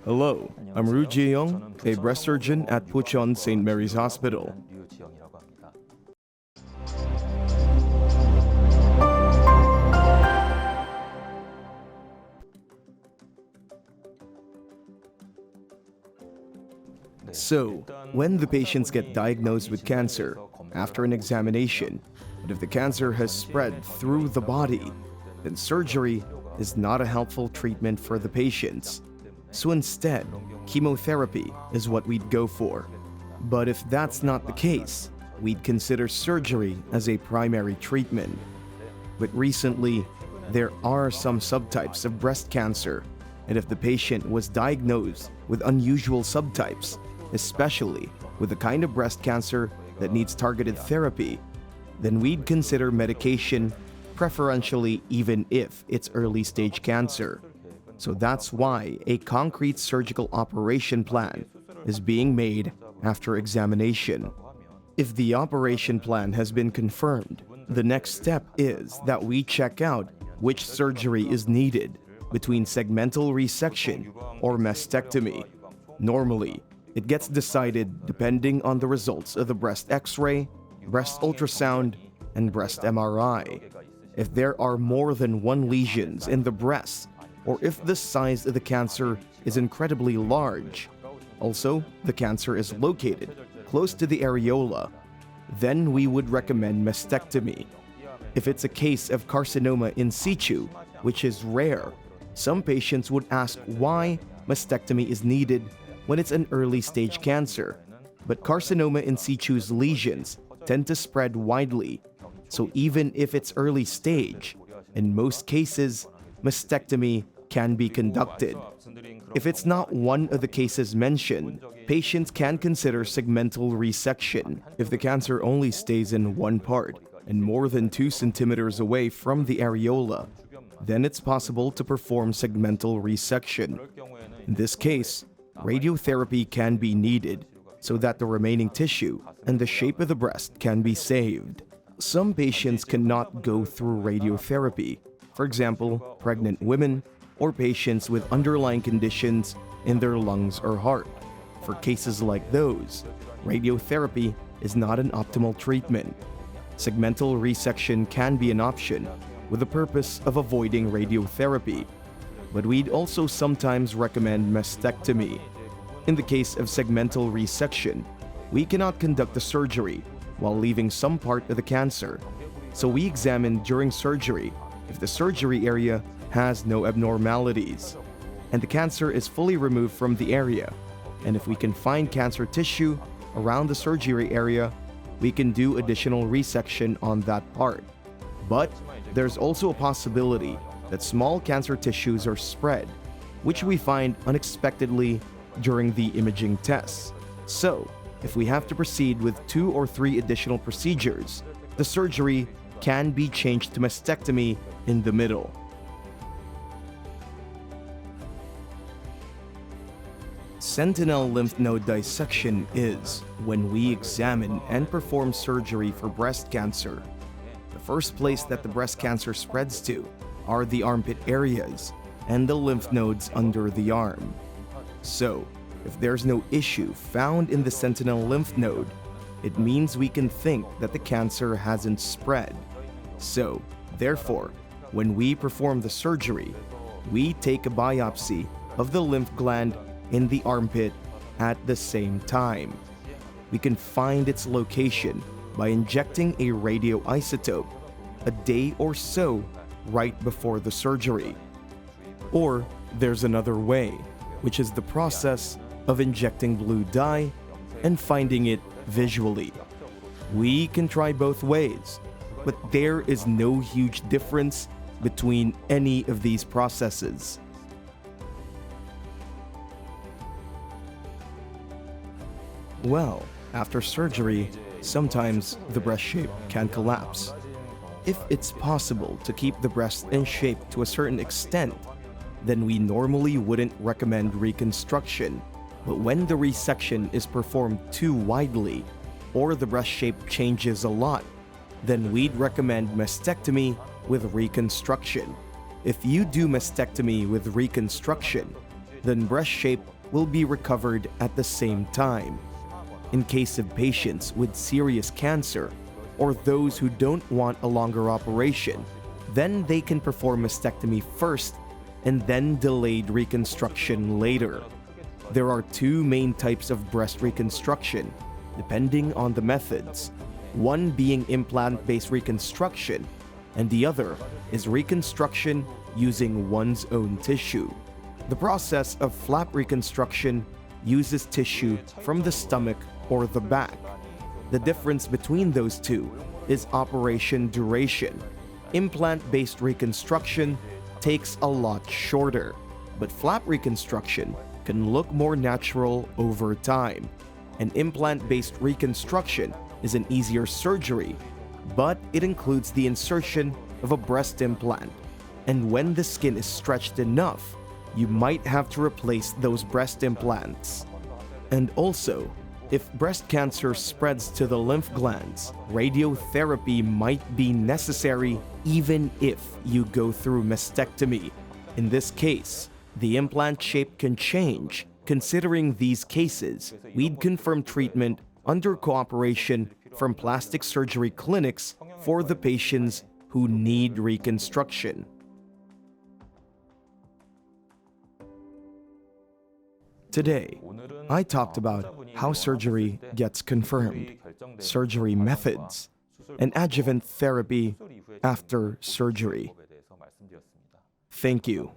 Hello, I'm Ryu a breast surgeon at Bucheon St. Mary's Hospital. So, when the patients get diagnosed with cancer after an examination, but if the cancer has spread through the body, then surgery is not a helpful treatment for the patients. So instead, chemotherapy is what we'd go for. But if that's not the case, we'd consider surgery as a primary treatment. But recently, there are some subtypes of breast cancer, and if the patient was diagnosed with unusual subtypes, especially with the kind of breast cancer that needs targeted therapy, then we'd consider medication, preferentially even if it's early-stage cancer. So that's why a concrete surgical operation plan is being made after examination. If the operation plan has been confirmed, the next step is that we check out which surgery is needed between segmental resection or mastectomy. Normally, it gets decided depending on the results of the breast X-ray, breast ultrasound, and breast MRI. If there are more than one lesions in the breast, or if the size of the cancer is incredibly large, also the cancer is located close to the areola, then we would recommend mastectomy. If it's a case of carcinoma in situ, which is rare, some patients would ask why mastectomy is needed when it's an early-stage cancer. But carcinoma in situ's lesions tend to spread widely, so even if it's early stage, in most cases, mastectomy can be conducted. If it's not one of the cases mentioned, patients can consider segmental resection. If the cancer only stays in one part and more than 2 centimeters away from the areola, then it's possible to perform segmental resection. In this case, radiotherapy can be needed so that the remaining tissue and the shape of the breast can be saved. Some patients cannot go through radiotherapy, for example, pregnant women or patients with underlying conditions in their lungs or heart. For cases like those, radiotherapy is not an optimal treatment. Segmental resection can be an option with the purpose of avoiding radiotherapy, but we'd also sometimes recommend mastectomy. In the case of segmental resection, we cannot conduct the surgery while leaving some part of the cancer, so we examine during surgery if the surgery area has no abnormalities, and the cancer is fully removed from the area, and if we can find cancer tissue around the surgery area, we can do additional resection on that part. But there's also a possibility that small cancer tissues are spread, which we find unexpectedly during the imaging tests. So, if we have to proceed with 2 or 3 additional procedures, the surgery can be changed to mastectomy in the middle. Sentinel lymph node dissection is when we examine and perform surgery for breast cancer. The first place that the breast cancer spreads to are the armpit areas and the lymph nodes under the arm. So, if there's no issue found in the sentinel lymph node, it means we can think that the cancer hasn't spread. So, therefore, when we perform the surgery, we take a biopsy of the lymph gland in the armpit at the same time. We can find its location by injecting a radioisotope a day or so right before the surgery. Or there's another way, which is the process of injecting blue dye and finding it visually. We can try both ways, but there is no huge difference between any of these processes. Well, after surgery, sometimes the breast shape can collapse. If it's possible to keep the breast in shape to a certain extent, then we normally wouldn't recommend reconstruction. But when the resection is performed too widely, or the breast shape changes a lot, then we'd recommend mastectomy with reconstruction. If you do mastectomy with reconstruction, then breast shape will be recovered at the same time. In case of patients with serious cancer or those who don't want a longer operation, then they can perform mastectomy first and then delayed reconstruction later. There are two main types of breast reconstruction, depending on the methods, one being implant-based reconstruction, and the other is reconstruction using one's own tissue. The process of flap reconstruction uses tissue from the stomach or the back. The difference between those two is operation duration. Implant-based reconstruction takes a lot shorter, but flap reconstruction can look more natural over time. An implant-based reconstruction is an easier surgery, but it includes the insertion of a breast implant. And when the skin is stretched enough, you might have to replace those breast implants. And also, if breast cancer spreads to the lymph glands, radiotherapy might be necessary even if you go through mastectomy. In this case, the implant shape can change. Considering these cases, we'd confirm treatment under cooperation from plastic surgery clinics for the patients who need reconstruction. Today, I talked about how surgery gets confirmed, surgery methods, and adjuvant therapy after surgery. Thank you.